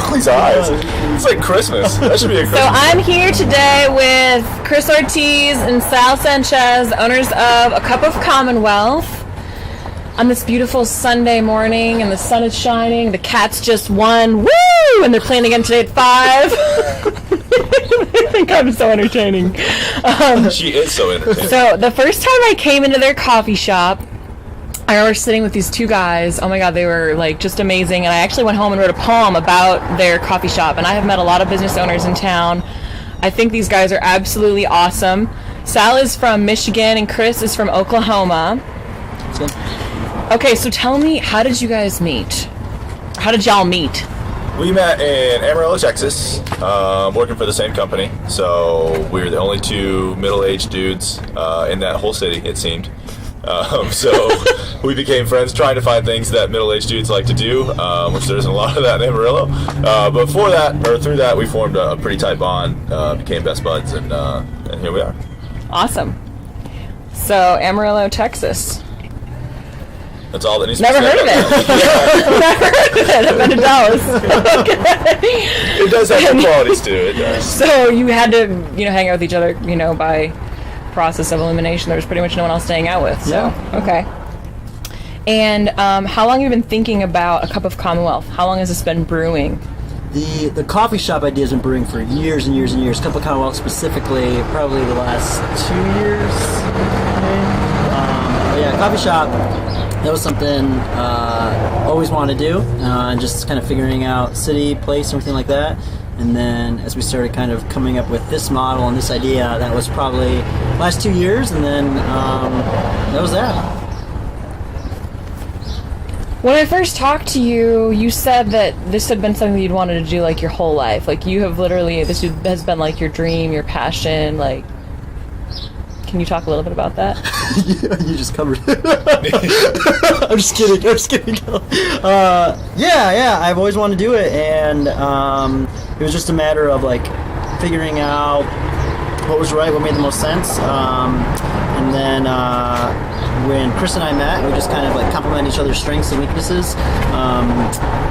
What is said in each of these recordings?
Roll these eyes. It's like Christmas. That should be a Christmas. So I'm here today with Chris Ortiz and Sal Sanchez, owners of A Cup of Commonwealth, on this beautiful Sunday morning, and the sun is shining. The Cats just won. Woo! And they're playing again today at 5. I think I'm so entertaining. She is so entertaining. So the first time I came into their coffee shop, I remember sitting with these two guys. Oh my God, they were like just amazing. And I actually went home and wrote a poem about their coffee shop. And I have met a lot of business owners in town. I think these guys are absolutely awesome. Sal is from Michigan and Chris is from Oklahoma. Okay, so tell me, how did you guys meet? How did y'all meet? We met in Amarillo, Texas, working for the same company. So we were the only two middle-aged dudes in that whole city, it seemed. So we became friends trying to find things that middle-aged dudes like to do, which there isn't a lot of that in Amarillo. But through that, we formed a pretty tight bond, became best buds, and here we are. Awesome. So Amarillo, Texas. That's all that needs to be Never said. heard of it. Never heard of it. I've been to Dallas. Okay. It does have some qualities to it. It does. So you had to, hang out with each other, by process of elimination. There was pretty much no one else to hang out with. So Yeah. Okay. And how long have you been thinking about A Cup of Commonwealth? How long has this been brewing? The coffee shop idea has been brewing for years and years and years. Cup of Commonwealth specifically, probably the last 2 years. Coffee shop, that was something always wanted to do, and just kind of figuring out city, place, everything like that. And then as we started kind of coming up with this model and this idea, that was probably last 2 years, and then that was that. When I first talked to you, you said that this had been something that you'd wanted to do like your whole life. Like you have literally, this has been like your dream, your passion, like. Can you talk a little bit about that? You just covered it. I'm just kidding. Yeah, I've always wanted to do it, and it was just a matter of like figuring out what was right, what made the most sense, and then when Chris and I met, we just kind of like complemented each other's strengths and weaknesses,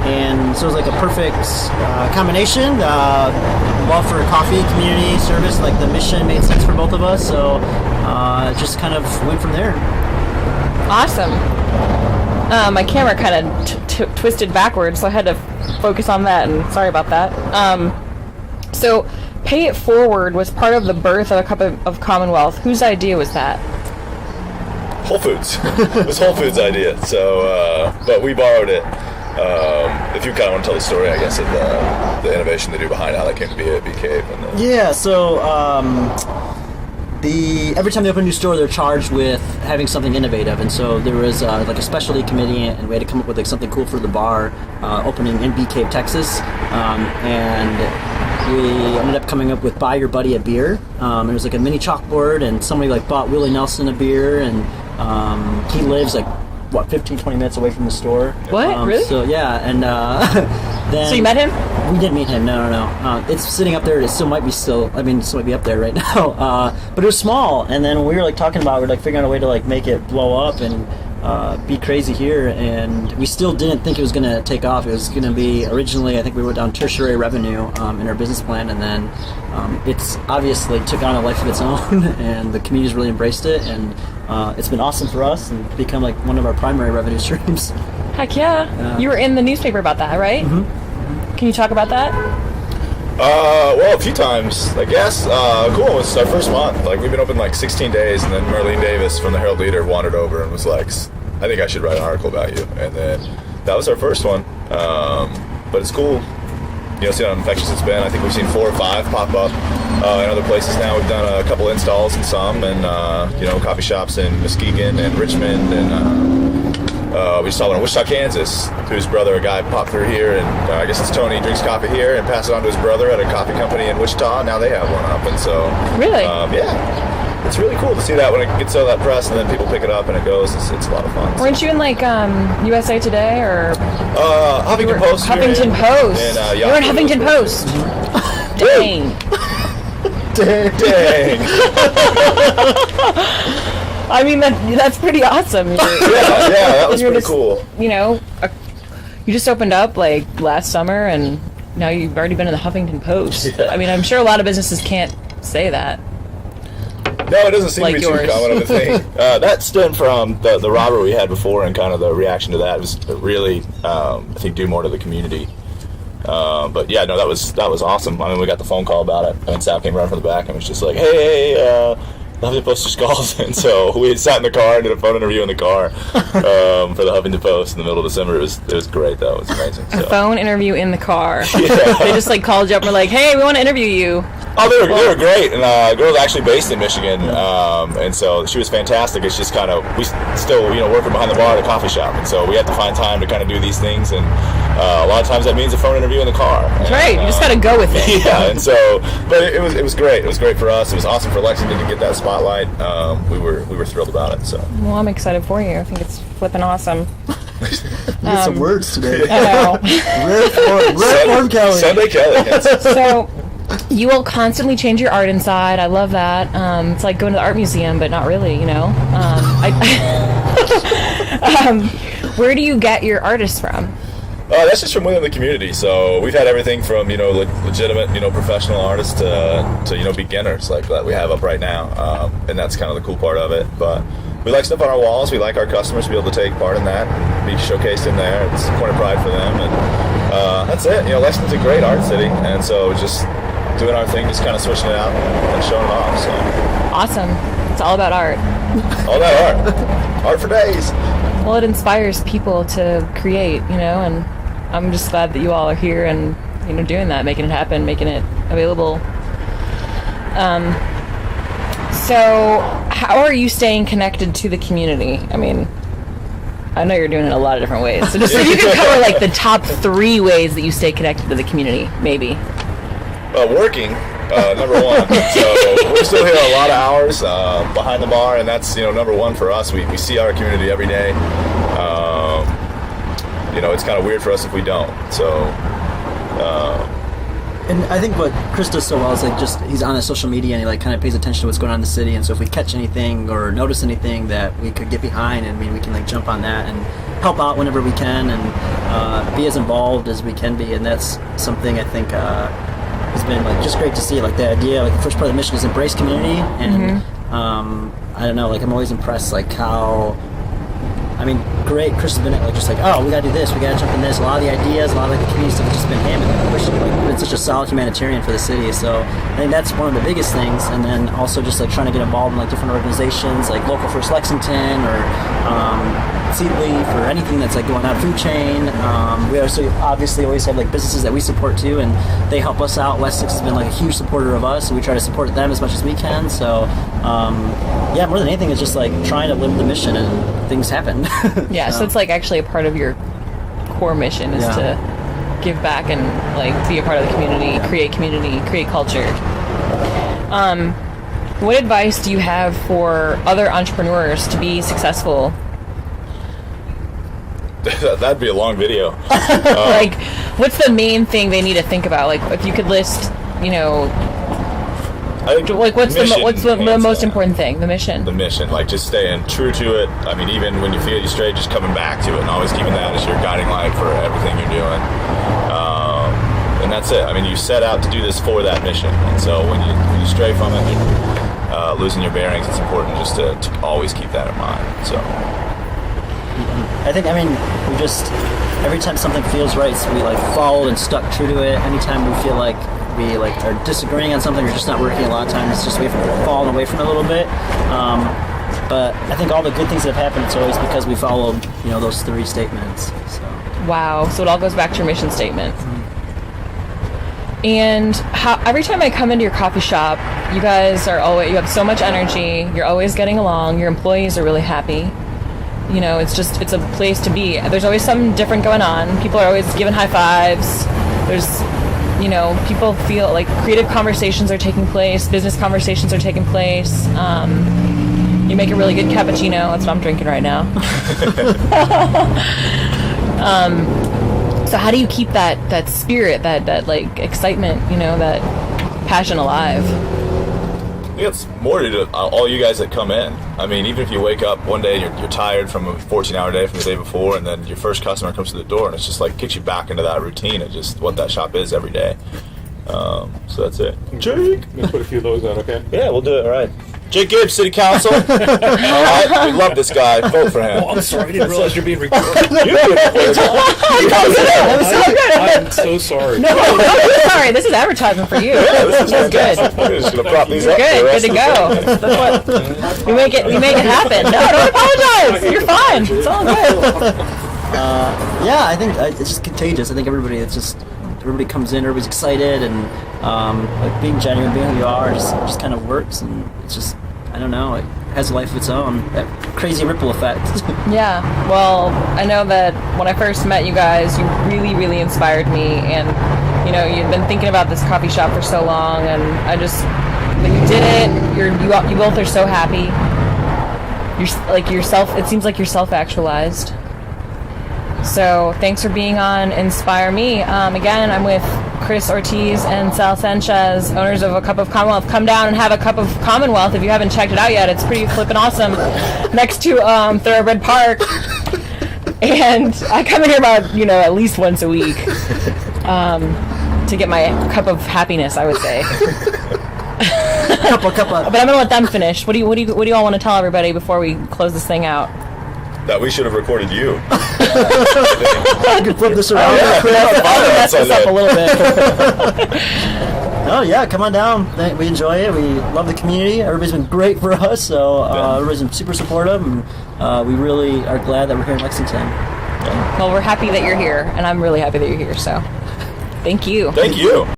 and so it was like a perfect combination. Love for coffee, community service, like the mission made sense for both of us, so it just kind of went from there. Awesome. My camera kind of twisted backwards, so I had to focus on that, and sorry about that. So Pay It Forward was part of the birth of A Cup of Commonwealth. Whose idea was that? Whole Foods. It was Whole Foods' idea. So, but we borrowed it. If you kind of want to tell the story, I guess, of the innovation they do behind how that came to be at Bee Cave. Yeah, so every time they open a new store, they're charged with having something innovative, and so there was like a specialty committee, and we had to come up with like something cool for the bar opening in Bee Cave, Texas, and we ended up coming up with Buy Your Buddy a Beer. It was like a mini chalkboard, and somebody like bought Willie Nelson a beer, and he lives like 15-20 minutes away from the store. What? Really? So yeah, and then So you met him? We didn't meet him. No. It's sitting up there. It still might be up there right now. But it was small, and then we were like talking about, we're like figuring out a way to like make it blow up and be crazy here, and we still didn't think it was going to take off. It was going to be originally, I think we wrote down tertiary revenue in our business plan, and then it's obviously took on a life of its own, and the community's really embraced it, and it's been awesome for us and become like one of our primary revenue streams. Heck yeah. You were in the newspaper about that, right? Mm-hmm. Can you talk about that? Well, a few times, I guess. Cool, it was our first month. Like, we've been open like 16 days, and then Marlene Davis from the Herald Leader wandered over and was like, I think I should write an article about you. And then that was our first one. But it's cool. See how infectious it's been. I think we've seen 4 or 5 pop up in other places now. We've done a couple installs in some, and coffee shops in Muskegon and Richmond, and we just saw one in Wichita, Kansas, whose brother, a guy, popped through here, and I guess it's Tony, drinks coffee here and passes it on to his brother at a coffee company in Wichita. Now they have one up, and so really, yeah, it's really cool to see that when it gets all that press, and then people pick it up and it goes. It's a lot of fun. Weren't you in like USA Today or Huffington Post? Huffington Post. You were in Huffington Post. Dang. Dang. I mean, that's pretty awesome. Yeah, that was pretty cool. You just opened up like last summer, and now you've already been in the Huffington Post. Yeah. I mean, I'm sure a lot of businesses can't say that. No, it doesn't seem like to be yours. too common of a thing. That stemmed from the robber we had before, and kind of the reaction to that was really, I think, due more to the community. But yeah, no, that was awesome. I mean, we got the phone call about it, and Sal came around from the back and was just like, "Hey, the Huffington Post just called," and so we sat in the car and did a phone interview in the car for the Huffington Post in the middle of December. It was great, though. It was amazing. A phone interview in the car. Yeah. They just like called you up and were like, "Hey, we want to interview you." Oh, they were great, and the girl's actually based in Michigan, and so she was fantastic. It's just kind of, we still, working behind the bar at a coffee shop, and so we had to find time to kind of do these things, and a lot of times that means a phone interview in the car. That's right. You just got to go with it. Yeah, and so, but it was great. It was great for us. It was awesome for Lexington to get that spotlight. We were thrilled about it. So. Well, I'm excited for you. I think it's flipping awesome. You get some words today. I know. Rare form, Kelly. Sunday Kelly. Yes. So, you will constantly change your art inside. I love that. It's like going to the art museum, but not really, Where do you get your artists from? That's just from within the community. So we've had everything from legitimate professional artists to beginners like that we have up right now, and that's kind of the cool part of it. But we like stuff on our walls. We like our customers to be able to take part in that, and be showcased in there. It's a point of pride for them, and that's it. Lexington's a great art city, and so just doing our thing, just kind of switching it out and showing it off. So Awesome. It's all about art. all that art for days. Well, it inspires people to create, and I'm just glad that you all are here and doing that, making it happen, making it available. So how are you staying connected to the community? I mean, I know you're doing it in a lot of different ways. So just if you could cover like the top 3 ways that you stay connected to the community, maybe. Working, number one. So we're still here a lot of hours behind the bar, and that's number one for us. We see our community every day. It's kind of weird for us if we don't. So. And I think what Chris does so well is he's on his social media and he kind of pays attention to what's going on in the city. And so if we catch anything or notice anything that we could get behind, we can jump on that and help out whenever we can and be as involved as we can be. And that's something I think has been just great to see. The idea, the first part of the mission is embrace community, and I don't know, I'm always impressed how. Great. Chris has been oh, we gotta do this, we gotta jump in this. A lot of the ideas, a lot of the community stuff has just been him, and pushing. Been such a solid humanitarian for the city. So I think that's one of the biggest things. And then also just trying to get involved in different organizations, like Local First Lexington or Seed Leaf or anything that's going on food chain. We also obviously always have businesses that we support too, and they help us out. West Six has been a huge supporter of us, and we try to support them as much as we can. So yeah, more than anything, it's just trying to live the mission, and things happen. Yeah, so it's actually a part of your core mission is to give back and be a part of the community, create culture. What advice do you have for other entrepreneurs to be successful? That'd be a long video. What's the main thing they need to think about? If you could list, what's the most important thing? The mission. The mission, just staying true to it. Even when you feel you stray, just coming back to it and always keeping that as your guiding light for everything you're doing. And that's it. You set out to do this for that mission, and so when you stray from it, you're losing your bearings. It's important just to always keep that in mind. So. I think, we just, every time something feels right, so we followed and stuck true to it. Anytime we feel we are disagreeing on something or just not working, a lot of times it's just we've fallen away from it a little bit. But I think all the good things that have happened, it's always because we followed, those 3 statements. So. Wow. So it all goes back to your mission statement. And every time I come into your coffee shop, you guys you have so much energy. You're always getting along. Your employees are really happy. It's a place to be. There's always something different going on. People are always giving high fives. There's, people feel creative conversations are taking place, business conversations are taking place. You make a really good cappuccino. That's what I'm drinking right now. So how do you keep that spirit, that excitement, that passion alive? think it's more to all you guys that come in. I mean, even if you wake up one day and you're tired from a 14-hour day from the day before, and then your first customer comes to the door, and it's just like kicks you back into that routine of just what that shop is every day. So that's it. Jake, let's put a few of those on, okay? Yeah, we'll do it. All right. Jake Gibbs, City Council. All right, we love this guy. Vote for him. Oh, I'm sorry, I didn't realize you're being recorded. I'm so sorry. No, sorry. This is advertisement for you. This is good. We're just gonna prop these up. Good to go. That's what we make it happen. No, don't apologize. You're fine. It's all good. Yeah, I think it's just contagious. I think everybody comes in, everybody's excited, and like being genuine, being who you are, just kind of works, and it's just, I don't know, it has a life of its own, that crazy ripple effect. Yeah, well, I know that when I first met you guys, you really, really inspired me, and you know, you've been thinking about this coffee shop for so long, and I just, when you did it, you both are so happy. You're like yourself. It seems like you're self-actualized. So thanks for being on Inspire Me. Again, I'm with Chris Ortiz and Sal Sanchez, owners of A Cup of Commonwealth. Come down and have A Cup of Commonwealth if you haven't checked it out yet. It's pretty flippin' awesome. Next to Thoroughbred Park. And I come in here about, at least once a week to get my cup of happiness, I would say. Cup of. But I'm gonna let them finish. What do you all want to tell everybody before we close this thing out? That we should have recorded you. I could flip this around. I'll mess this up a little bit. Oh yeah, come on down. We enjoy it. We love the community. Everybody's been great for us. So everybody's been super supportive, and we really are glad that we're here in Lexington. Well, we're happy that you're here, and I'm really happy that you're here. So, thank you. Thank you.